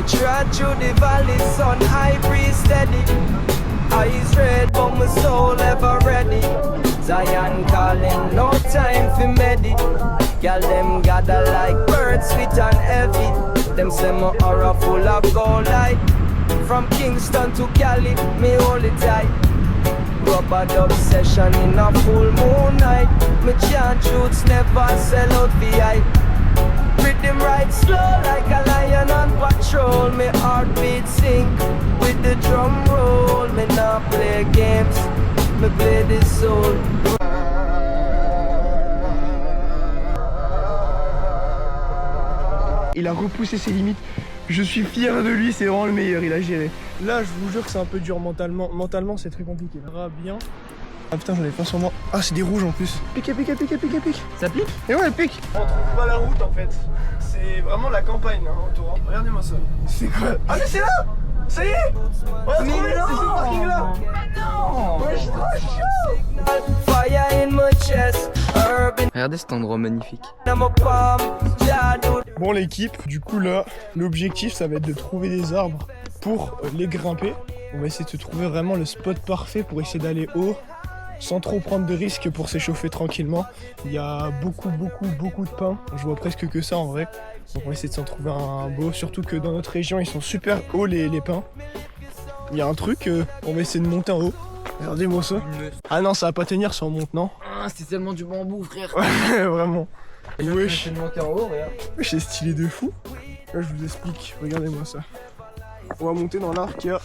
trod through the valley, sun high breeze steady. Eyes red, but my soul ever ready. Zion calling, no time for medi. Girl, them gather like birds, sweet and heavy. Them say my aura full of gold light. From Kingston to Cali, me hold it tight. Rubber dub session in a full moon night. Me chant truths, never sell out VI. Rhythm right slow like a lion on patrol. Me heartbeat sync with the drum roll. Me not play games, me play the soul. Il a repoussé ses limites. Je suis fier de lui, c'est vraiment le meilleur, il a géré. Là, je vous jure que c'est un peu dur mentalement. Mentalement, c'est très compliqué. On verra bien. Ah putain, j'en ai pas sur moi. Ah, c'est des rouges en plus. Pique. Ça pique? Et ouais, elle pique. On trouve pas la route en fait. C'est vraiment la campagne hein, autour. Regardez-moi ça. C'est quoi? Ah, mais c'est là! Ça y est! On a trouvé, c'est ce parking là! Non! Ouais, je suis trop chaud! Fire in my chest, urban Regardez cet endroit magnifique. in my palm. Jaду. Bon l'équipe, du coup là, l'objectif ça va être de trouver des arbres pour les grimper. On va essayer de se trouver vraiment le spot parfait pour essayer d'aller haut sans trop prendre de risques pour s'échauffer tranquillement. Il y a beaucoup de pins, je vois presque que ça en vrai. Donc on va essayer de s'en trouver un beau, surtout que dans notre région ils sont super hauts les pins. Il y a un truc, on va essayer de monter en haut. Regardez-moi ça. Ah non, ça va pas tenir si on monte, non? Ah, c'est tellement du bambou, frère. Ouais, vraiment. Et Wesh. je vais monter en haut, regarde. Wesh, c'est stylé de fou. Là, je vous explique. Regardez-moi ça. On va monter dans l'arbre qui a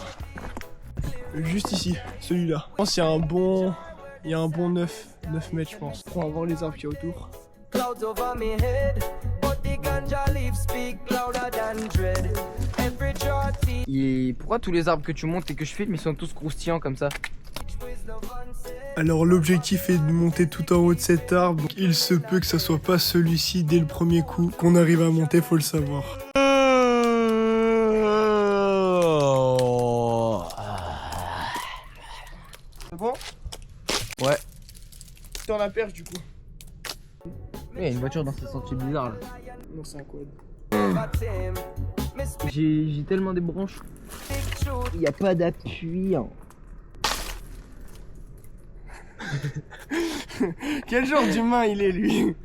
juste ici, celui-là. Je pense qu'il y a un bon, 9 mètres, je pense. On va voir les arbres qu'il y a autour. Clouds over me head, but the ganja leaves speak louder than dread. Every jot Et pourquoi tous les arbres que tu montes et que je filme, ils sont tous croustillants comme ça? Alors l'objectif est de monter tout en haut de cet arbre. Donc, il se peut que ça soit pas celui-ci dès le premier coup. Qu'on arrive à monter, faut le savoir. C'est bon? Ouais. Dans la perche du coup. Il y a une voiture dans ce sentier bizarre là. Non, c'est un quad. J'ai tellement des branches. Il n'y a pas d'appui. Hein. Quel genre d'humain il est lui?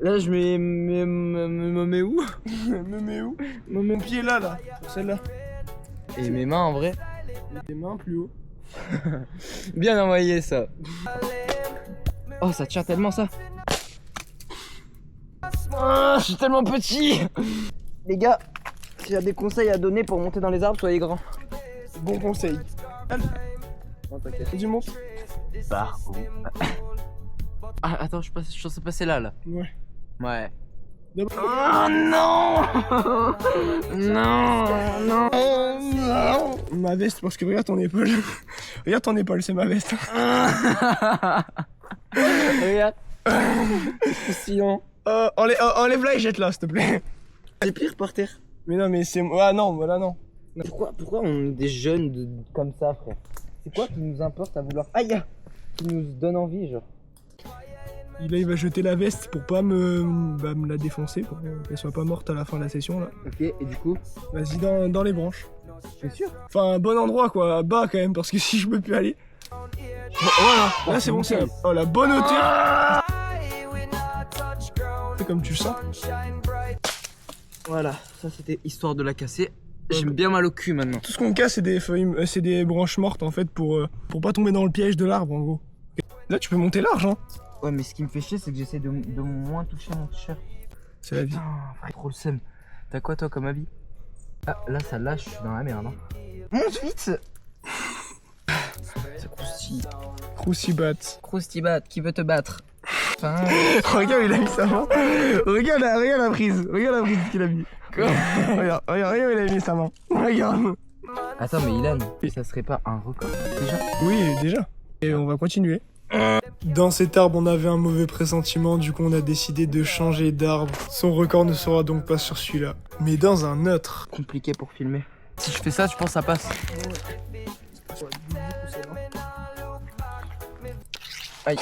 Là je me mets où? Me mets où? Mon pied là, sur celle-là. Et mes mains en vrai? Les mains plus haut. Bien envoyé ça. Oh ça tient tellement ça. Oh, je suis tellement petit. Les gars, s'il y a des conseils à donner pour monter dans les arbres, soyez grands. Bon conseil. Non t'inquiète. Du monte. Bah où? Ah attends, je suis censé passer là. Ouais. Ouais. D'abord- Oh non. Non. Ma veste, parce que regarde ton épaule. Regarde ton épaule, c'est ma veste. Regarde. C'est croustillant. Enlève-la et jette-la, s'il te plaît. C'est pire par terre. Mais non, mais c'est... Ah non, voilà, non. Pourquoi on est des jeunes comme ça, frère? C'est quoi qui nous importe à vouloir... Aïe! Qui nous donne envie, genre. Là, il va jeter la veste pour pas me la défoncer, pour qu'elle soit pas morte à la fin de la session, là. Ok, et du coup? Vas-y, dans les branches. T'es sûr? Enfin, un bon endroit, quoi. Bas, quand même, parce que si je peux plus aller... Bon, voilà. Là, c'est bon, c'est... Oh, la bonne hauteur. C'est comme tu le sens. Voilà, ça c'était histoire de la casser. J'ai bien mal au cul maintenant. Tout ce qu'on casse, c'est des feuilles, c'est des branches mortes, en fait, pour pas tomber dans le piège de l'arbre, en gros. Là, tu peux monter large, hein. Ouais, mais ce qui me fait chier, c'est que j'essaie de moins toucher mon t-shirt. C'est la vie. Putain, trop le seum. T'as quoi, toi, comme avis? Ah, là, ça lâche, je suis dans la merde. Hein. Monte vite. Ça croustille. Croustibat. Croustibat, qui veut te battre? Enfin... Regarde, il a mis sa main. Regarde la prise. Regarde la prise qu'il a mis. Quoi? Regarde, il a mis sa main. Regarde. Attends, mais Ilan, ça serait pas un record déjà? Oui, déjà. Et on va continuer. Dans cet arbre, on avait un mauvais pressentiment, du coup on a décidé de changer d'arbre. Son record ne sera donc pas sur celui-là, mais dans un autre. Compliqué pour filmer. Si je fais ça, je pense que ça passe. Aïe.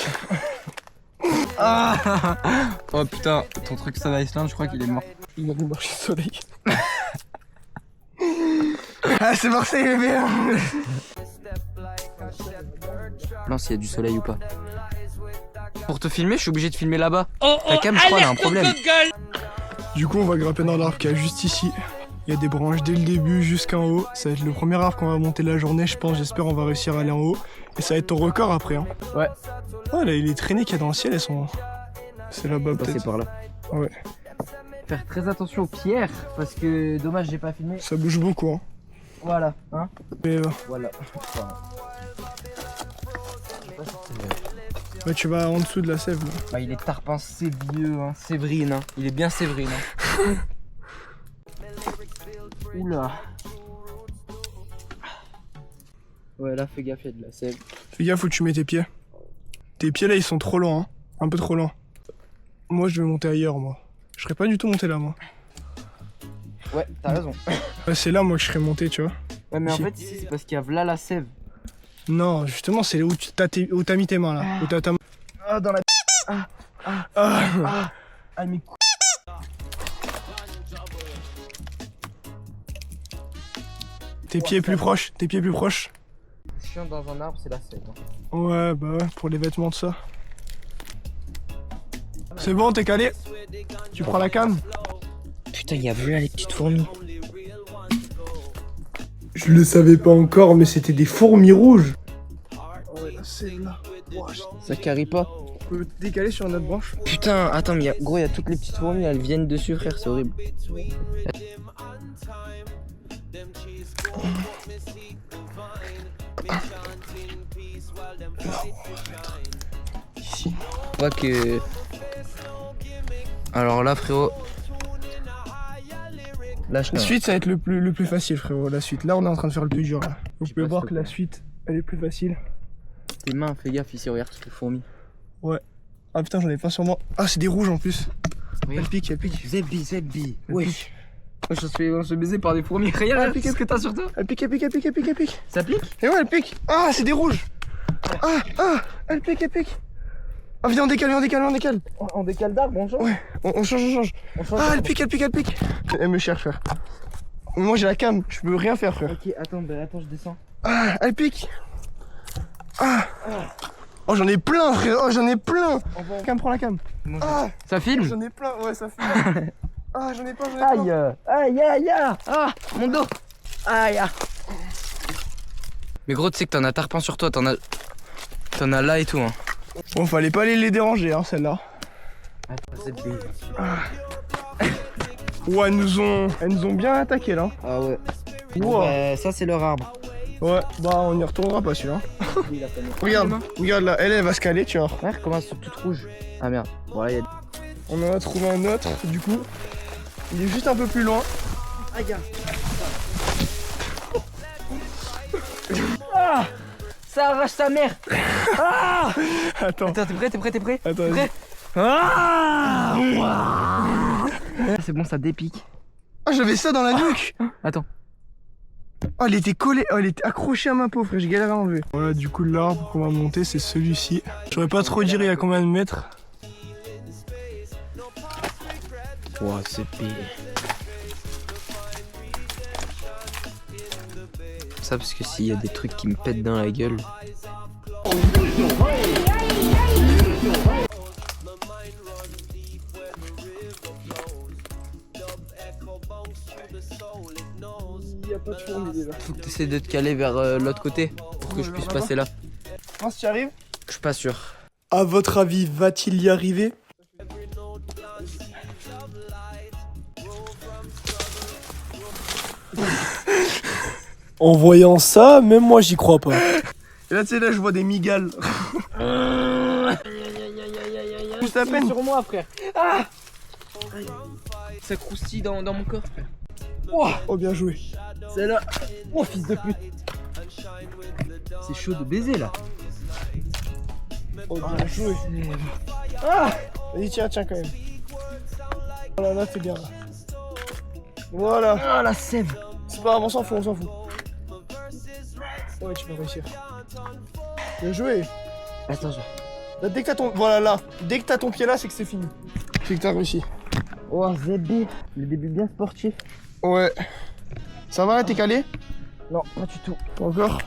Ah. Oh putain, ton truc Stone Island, je crois qu'il est mort. Il a nous marché le soleil. Ah, c'est Marseille, les bien. Non, s'il y a du soleil ou pas. Pour te filmer, je suis obligé de filmer là-bas. Ta cam, je crois, elle a un problème. Du coup, on va grimper dans l'arbre qui est juste ici. Il y a des branches dès le début jusqu'en haut. Ça va être le premier arbre qu'on va monter la journée, je pense. J'espère on va réussir à aller en haut. Et ça va être ton record après. Hein. Ouais. Oh là, les traînées qu'il y a dans le ciel, elles sont... C'est là-bas Passer peut-être. par là. Ouais. Faire très attention aux pierres, parce que dommage, j'ai pas filmé. Ça bouge beaucoup. Hein. Voilà, hein. Mais Voilà. ouais, tu vas en dessous de la sève là. Bah, il est tarpin, c'est vieux, hein. Séverine, hein. Il est bien Séverine, hein. Oula. Ouais, là, fais gaffe, il y a de la sève. Fais gaffe où tu mets tes pieds. Tes pieds là, ils sont trop lents. Hein. Un peu trop lents. Moi, je vais monter ailleurs, moi. Je serais pas du tout monté là, moi. Ouais, t'as raison. Ouais, c'est là, moi, que je serais monté, tu vois. Ouais, mais Ici. en fait, ici, c'est parce qu'il y a là la sève. Non, justement, c'est où où t'as mis tes mains là. Où t'as ta main. Ah, dans la. Ah. Ah, mais. Tes pieds plus proches. Tes pieds plus proches. Chiant dans un arbre, c'est la sève. Hein. Ouais, bah ouais, pour les vêtements, de ça. C'est bon, t'es calé. Tu prends la canne. Putain, il y a vu là les petites fourmis. Je le savais pas encore, mais c'était des fourmis rouges. Ouais, c'est là. Ça carie pas. On peut décaler sur notre branche. Putain, attends, mais gros, il y a toutes les petites fourmis, elles viennent dessus, frère, c'est horrible. Ici. On voit que. Alors là, frérot. Lâche La suite, ça va être le plus facile, frérot. La suite. Là, on est en train de faire le plus dur. Là. Vous Je sais pouvez pas voir si que la suite, elle est plus facile. tes mains, fais gaffe ici, regarde toutes les fourmis. Ah putain, j'en ai pas sur moi. Ah, c'est des rouges en plus. Elle pique, elle pique. Zebbi. Elle pique. On se fait baiser par des fourmis. Regarde, qu'est-ce que t'as sur toi? Elle pique, elle pique, elle pique, elle pique, elle pique. Ça pique? Et ouais, elle pique. Ah, c'est des rouges. Ah, elle pique, elle pique. Ah, viens, on décale, on décale. On décale d'arbre, bonjour. Ouais, on change. On change Ah, d'arbre. elle pique, elle pique, elle pique. Elle me cherche, frère. Moi, j'ai la cam, je peux rien faire, frère. Ok, attends, je descends. Ah, elle pique. Ah. Oh, j'en ai plein, frère. Oh, j'en ai plein. Cam, prends la cam. Ah, Ça filme? j'en ai plein. Ouais, ça fait. Ah, j'en ai plein, j'en ai plein. Aïe. Ah, mon dos. Aïe. Mais gros, tu sais que t'en as tarpin sur toi, t'en as là et tout, hein. Bon, fallait pas aller les déranger, hein, celle-là. Attends, Zebbi. Ouais, elles nous ont bien attaqué, là. Ah ouais. Wow. Bah, ça, c'est leur arbre. Ouais, bah, on y retournera pas, celui-là. Regarde là, elle va se caler, tu vois. Frère, comment elles sont toutes rouges? Ah merde. Voilà, il y a. On en a trouvé un autre, du coup. Il est juste un peu plus loin. Aïe. Ah, ça arrache sa mère. Ah. Attends, Attends, t'es prêt? attends, vas-y. Prêt? Ah. C'est bon, ça dépique. Ah, j'avais ça dans la nuque. Attends. Oh, elle était collée, oh, elle était accrochée à ma peau, frère, j'ai galéré à enlever. Voilà, du coup, l'arbre qu'on va monter, c'est celui-ci. J'aurais pas trop dire il y a combien de mètres. Wow, c'est pire. Ça, parce que s'il y a des trucs qui me pètent dans la gueule. Il y a pas de fourmis déjà. Faut que t'essaies de te caler vers l'autre côté pour que je puisse passer là. Pense que tu y arrives? Je suis pas sûr. À votre avis, va-t-il y arriver? En voyant ça, même moi j'y crois pas. Et là, tu sais, là, je vois des migales. Juste à peine. Sur moi, frère. Ah. Ça croustille dans mon corps, frère. Oh, Oh, bien joué. c'est là. Oh, fils de pute. C'est chaud de baiser là. Oh, bien joué. Ah. Vas-y, tiens quand même. Voilà, là, c'est bien. Là. Voilà. Ah, la sève. C'est pas grave, on s'en fout, Ouais, tu vas réussir. Bien joué. Attends, Là, dès que t'as ton... Voilà, là. Dès que t'as ton pied là, c'est que c'est fini. C'est que t'as réussi. Oh, Zebbi. Le début bien sportif. Ouais. Ça va, là, t'es calé? Non, pas du tout. Pas encore?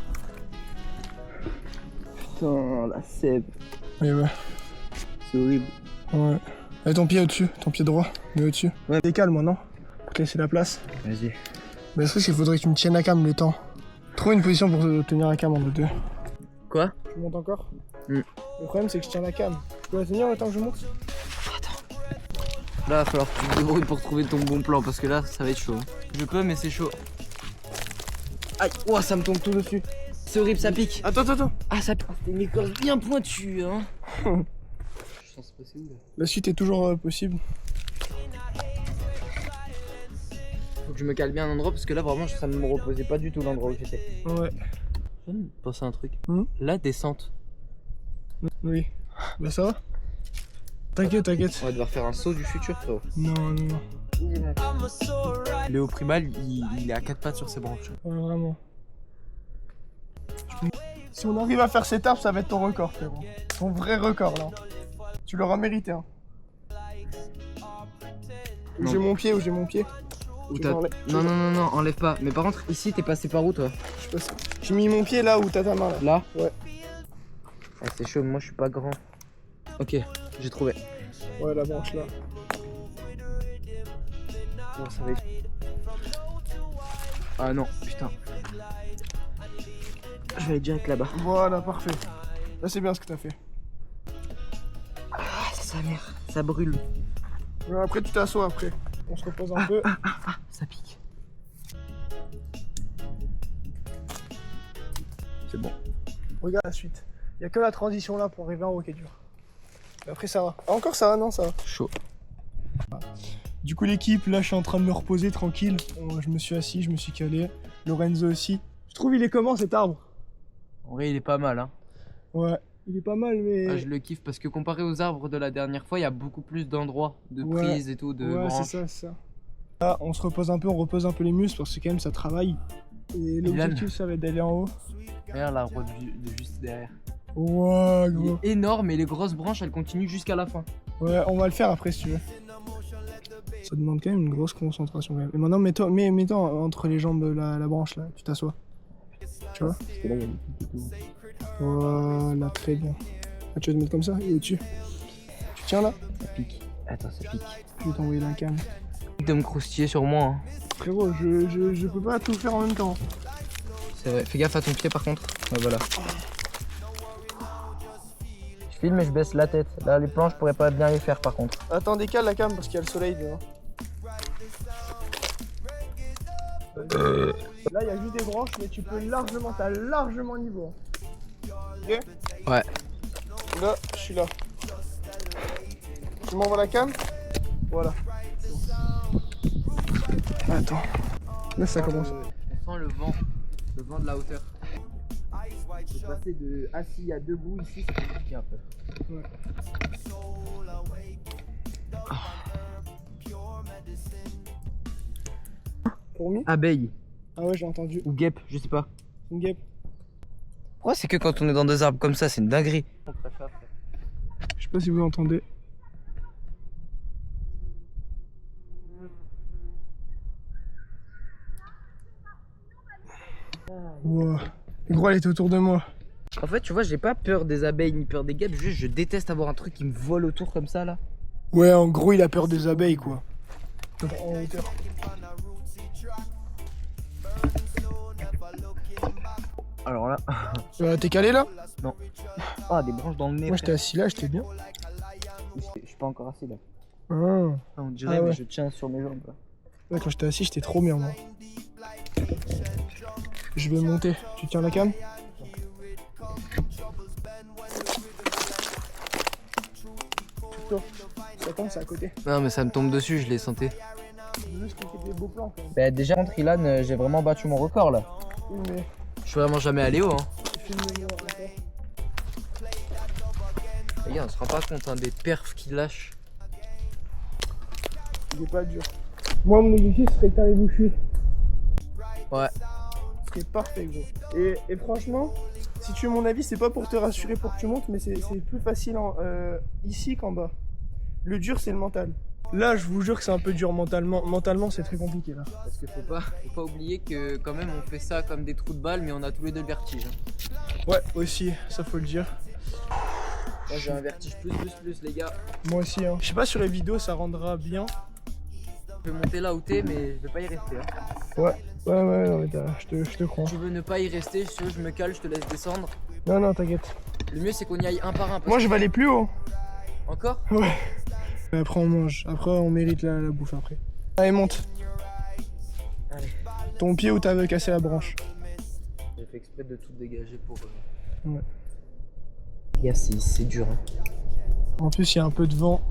Putain, la sève. Oui, ouais. C'est horrible. Ouais. Mets ton pied au-dessus, ton pied droit, mets au-dessus. Ouais. Décale moi, non? Pour te laisser la place. Vas-y. Mais le truc, c'est qu'il faudrait que tu me tiennes la cam le temps. Trouve une position pour tenir la cam en deux. Quoi? Tu montes encore? Le problème, c'est que je tiens la cam. Tu peux la tenir le temps que je monte? Là, il va falloir que tu te débrouilles pour trouver ton bon plan parce que là, ça va être chaud. Je peux, mais c'est chaud. Aïe, ouah, ça me tombe tout dessus. C'est horrible, ça pique. Attends. Ah, ça pique. C'est une écorce bien pointue, hein. Je sens se passer où là? La suite est toujours possible. Faut que je me cale bien un endroit parce que là, vraiment, ça ne me reposait pas du tout l'endroit où j'étais. Ouais. Je viens de penser à un truc. La descente. Oui. Bah ça va? T'inquiète. On va devoir faire un saut du futur, frérot. Non. Léo Primal, il est à 4 pattes sur ses branches. Ouais, vraiment. Si on arrive à faire cet arbre, ça va être ton record, frérot. Ton vrai record, là. Tu l'auras mérité, hein. Où Non. j'ai mon pied. Où Tu t'as- m'enlèves- Non, enlève pas. Mais par contre, ici, t'es passé par où, toi? Je sais pas. J'ai mis mon pied là où t'as ta main, là. Là? Ouais. Ah, c'est chaud, moi, je suis pas grand. Ok, j'ai trouvé. Ouais, la branche, là. Bon, ça va être... Ah non, putain. Je vais aller direct là-bas. Voilà, parfait. Là, c'est bien ce que t'as fait. Ah, ça mère, ça brûle. Ouais, après, tu t'assois, après. On se repose un peu. Ça pique. C'est bon. Regarde la suite. Il y a que la transition là pour arriver en haut qui est dur. Et après ça va. Ah, encore ça va, non ça va. Chaud. Du coup l'équipe, là je suis en train de me reposer tranquille. Je me suis assis, je me suis calé. Lorenzo aussi. Je trouve il est comment cet arbre? En vrai, il est pas mal, hein. Ouais, il est pas mal mais... Ah, je le kiffe parce que comparé aux arbres de la dernière fois, il y a beaucoup plus d'endroits, de Ouais. prises et tout, de ouais, branches. c'est ça. Là on se repose un peu, on repose un peu les muscles parce que quand même ça travaille. Et l'objectif ça va être d'aller en haut. Regarde l'arbre de juste derrière. Ouais Il gros. est énorme et les grosses branches, elles continuent jusqu'à la fin. Ouais, on va le faire après si tu veux. Ça demande quand même une grosse concentration quand même. Et maintenant mets-toi entre les jambes la branche là, tu t'assois. Tu vois? Parce que là, il y a des trucs et tout. Voilà, très bien. Ah, tu vas te mettre comme ça et au-dessus. Tu tiens là? Ça pique. Attends, ça pique. Je vais t'envoyer la cam. De me croustiller sur moi, hein. Frérot, je peux pas tout faire en même temps. C'est vrai. Fais gaffe à ton pied par contre. Ouais, voilà. Je filme et je baisse la tête. Là, les plans, je pourrais pas bien les faire par contre. Attends, décale la cam parce qu'il y a le soleil dedans. Là, il y a juste des branches, mais tu peux largement, t'as largement niveau. Ok? Ouais. Là, je suis là. Tu m'envoies la cam? Voilà. Attends. Là, ça commence. On sent le vent de la hauteur. De passer de assis à debout ici, c'est compliqué un peu. Ouais. Fourmi? Abeille Ah ouais, j'ai entendu. ou guêpe, je sais pas. Une guêpe. Pourquoi c'est que quand on est dans des arbres comme ça, c'est une dinguerie. Je sais pas si vous entendez. Wow. Le gros, elle est autour de moi. En fait, tu vois, j'ai pas peur des abeilles ni peur des guêpes, juste je déteste avoir un truc qui me vole autour comme ça là. Ouais, en gros, il a peur des abeilles, quoi. En hauteur. Alors là. T'es calé là? Ah, des branches dans le nez. Moi, j'étais assis là, j'étais bien. Je suis pas encore assis là. Ah. Ah, on dirait, Ah ouais. mais je tiens sur mes jambes là. Ouais, quand j'étais assis, j'étais trop bien, moi. Je vais monter. Tu tiens la cam? Plutôt. Ça tombe, c'est à côté. Non, mais ça me tombe dessus, je l'ai senté. Juste qu'il y ait des beaux plans, quand même. Bah, déjà, contre Ilan, j'ai vraiment battu mon record là. Oui, mais Je suis vraiment jamais allé haut, hein. filme-moi encore. Les gars, on se rend pas compte hein, des perfs qu'il lâche. Il est pas dur. Moi, mon objectif serait que t'arrives où je suis. Ouais. Ce serait parfait, gros. Et franchement, si tu veux mon avis, c'est pas pour te rassurer pour que tu montes, mais c'est plus facile ici qu'en bas. Le dur, c'est le mental. Là, je vous jure que c'est un peu dur mentalement. Mentalement, c'est très compliqué là. Parce que faut pas oublier que quand même on fait ça comme des trous de balle, mais on a tous les deux le vertige. Ouais, aussi, ça faut le dire. Moi j'ai un vertige plus les gars. Moi aussi, hein. Je sais pas sur les vidéos, ça rendra bien. Je vais monter là où t'es, mais je vais pas y rester. Ouais, non, mais je te crois. Tu veux ne pas y rester, si tu veux, je me cale, je te laisse descendre. Non, t'inquiète. Le mieux c'est qu'on y aille un par un. Moi, je vais aller plus haut. Encore? Ouais. Après, on mange. Après, on mérite la bouffe après. Allez, monte. Allez. Ton pied où t'avais cassé la branche. J'ai fait exprès de tout dégager pour. Ouais. Les gars, c'est dur. Hein. En plus, il y a un peu de vent.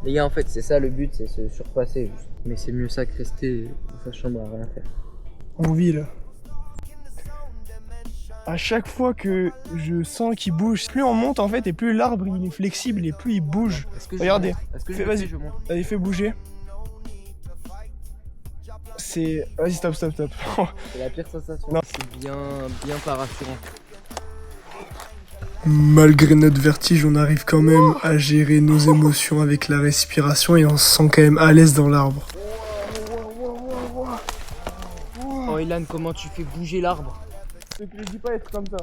Les gars, en fait, c'est ça le but, c'est se surpasser. Juste. Mais c'est mieux ça que rester dans sa chambre à rien faire. On vit là. À chaque fois que je sens qu'il bouge, plus on monte en fait et plus l'arbre il est flexible et plus il bouge. Regardez. Vas-y, je monte. Allez, fais bouger. C'est... Vas-y, stop. C'est la pire sensation. Non. C'est bien pas rassurant. Malgré notre vertige, on arrive quand même à gérer nos émotions avec la respiration et on se sent quand même à l'aise dans l'arbre. Oh Ilan, comment tu fais bouger l'arbre? Je te dis pas être comme ça.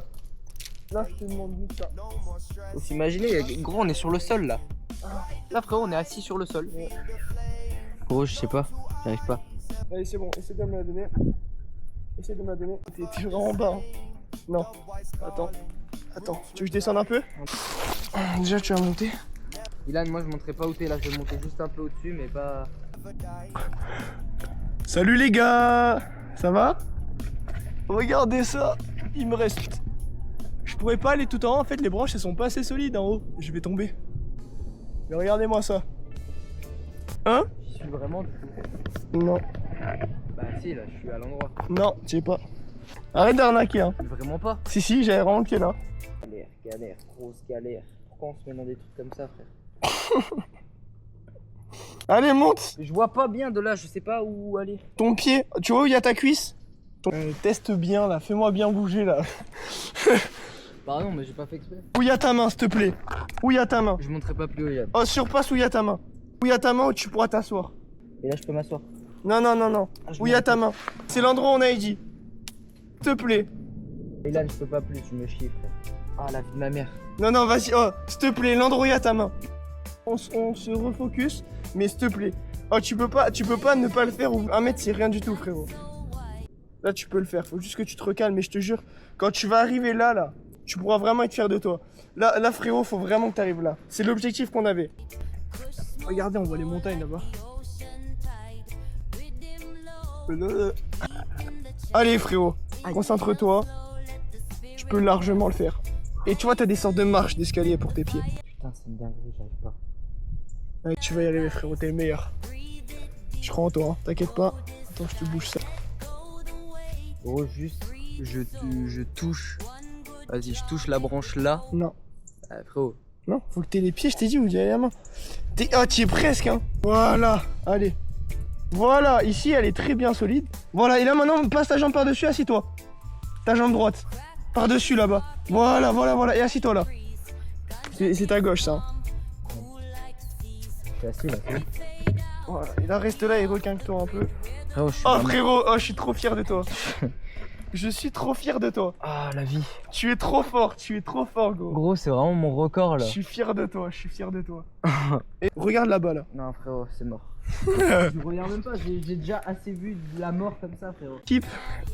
Là, je te demande juste ça. Faut s'imaginer, gros, on est sur le sol là. Là frérot, on est assis sur le sol. Ouais. Gros, je sais pas, j'arrive pas. Allez, c'est bon, essaie de me la donner. T'es vraiment bas. Hein. Non. Attends, tu veux que je descende un peu? Déjà, tu vas monter. Ilan, moi je monterai pas où t'es là, je vais monter juste un peu au-dessus, mais pas. Salut les gars! Ça va? Regardez ça! Il me reste. Je pourrais pas aller tout en haut, en fait, les branches elles sont pas assez solides en haut. Je vais tomber. Mais regardez-moi ça. Hein? Je suis vraiment du tout. Non. Bah si, là, je suis à l'endroit. Non, tu sais pas. Arrête d'arnaquer, hein. Vraiment pas. Si, j'avais vraiment le pied là. Galère, grosse galère. Pourquoi on se met dans des trucs comme ça, frère? Allez, monte! Je vois pas bien de là, je sais pas où aller. Ton pied, tu vois où il y a ta cuisse? Teste bien là, fais-moi bien bouger là. Pardon, mais j'ai pas fait exprès. Où il y a ta main, s'il te plaît? Où il y a ta main? Je monterai pas plus haut, Ilan. Oh, surpasse où il y a ta main. Où il y a ta main où tu pourras t'asseoir. Et là, je peux m'asseoir. Non. Ah, Où il y a ta main? C'est l'endroit où on a dit. S'il te plaît. Ilan, je peux pas plus, tu me chies, frère. Ah, la vie de ma mère. Non, vas-y. Oh, s'il te plaît, l'endroit où il y a ta main. On se refocus, mais s'il te plaît. Oh, tu peux pas ne pas le faire. 1 mètre, c'est rien du tout, frérot. Là, tu peux le faire. Faut juste que tu te recalmes. Mais je te jure, quand tu vas arriver là, tu pourras vraiment être fier de toi. Là, frérot, faut vraiment que tu arrives là. C'est l'objectif qu'on avait. Regardez, on voit les montagnes là-bas. Allez, frérot, concentre-toi. Tu peux largement le faire. Et tu vois, t'as des sortes de marches, d'escalier pour tes pieds. Putain, c'est une dinguerie, j'arrive pas. Ouais, tu vas y arriver, frérot, t'es le meilleur. Je crois en toi, hein. T'inquiète pas. Attends, je te bouge ça. Gros, juste, je touche. Vas-y, je touche la branche là. Non. Ah, frérot. Non, faut que t'aies les pieds, je t'ai dit, où il y a la main. Ah, t'y es presque, hein. Voilà, allez. Voilà, ici, elle est très bien solide. Voilà, et là, maintenant, passe ta jambe par-dessus, assis-toi. Ta jambe droite. Par-dessus, là-bas. Voilà. Et assis-toi, là. C'est ta gauche, ça. Je suis assis là, c'est bon. Voilà, et là, reste là et requinque-toi un peu. Frérot, je suis Oh, vraiment- frérot, oh, je suis trop fier de toi. Je suis trop fier de toi. Ah, la vie. Tu es trop fort, gros. Gros, c'est vraiment mon record là. Je suis fier de toi. Et regarde là-bas, là. Non, frérot, c'est mort. Je regarde même pas, j'ai déjà assez vu de la mort comme ça, frérot.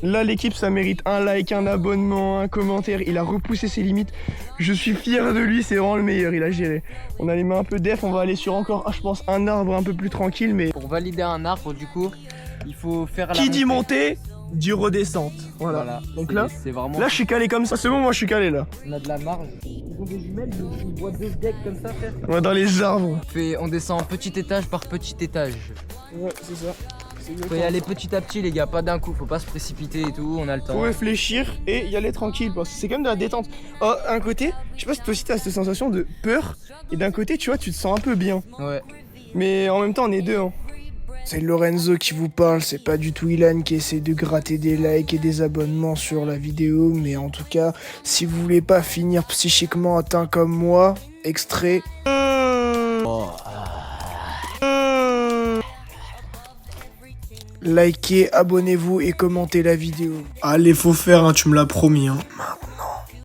L'équipe, ça mérite un like, un abonnement, un commentaire. Il a repoussé ses limites. Je suis fier de lui, c'est vraiment le meilleur, il a géré. On a les mains un peu def, on va aller sur encore, je pense, un arbre un peu plus tranquille, mais... Pour valider un arbre, du coup, il faut faire la Qui dit montée. monter, dit redescente. Voilà. Donc là, c'est vraiment. là, je suis calé comme ça. C'est bon, moi, je suis calé, là. On a de la marge. Ils ont des jumelles, ils voient 2 decks comme ça, frère. On va dans les arbres. On descend petit étage par petit étage. Ouais, c'est ça. Faut y aller petit à petit, les gars, pas d'un coup, faut pas se précipiter et tout, on a le temps. Faut réfléchir et y aller tranquille parce que c'est quand même de la détente. Oh, un côté, je sais pas si toi aussi t'as cette sensation de peur et d'un côté, tu vois, tu te sens un peu bien. Ouais. Mais en même temps, on est deux, hein. C'est Lorenzo qui vous parle, c'est pas du tout Ilan qui essaie de gratter des likes et des abonnements sur la vidéo, mais en tout cas, si vous voulez pas finir psychiquement atteint comme moi, extrait. Likez, abonnez-vous et commentez la vidéo. Allez, faut faire, hein, tu me l'as promis. Hein.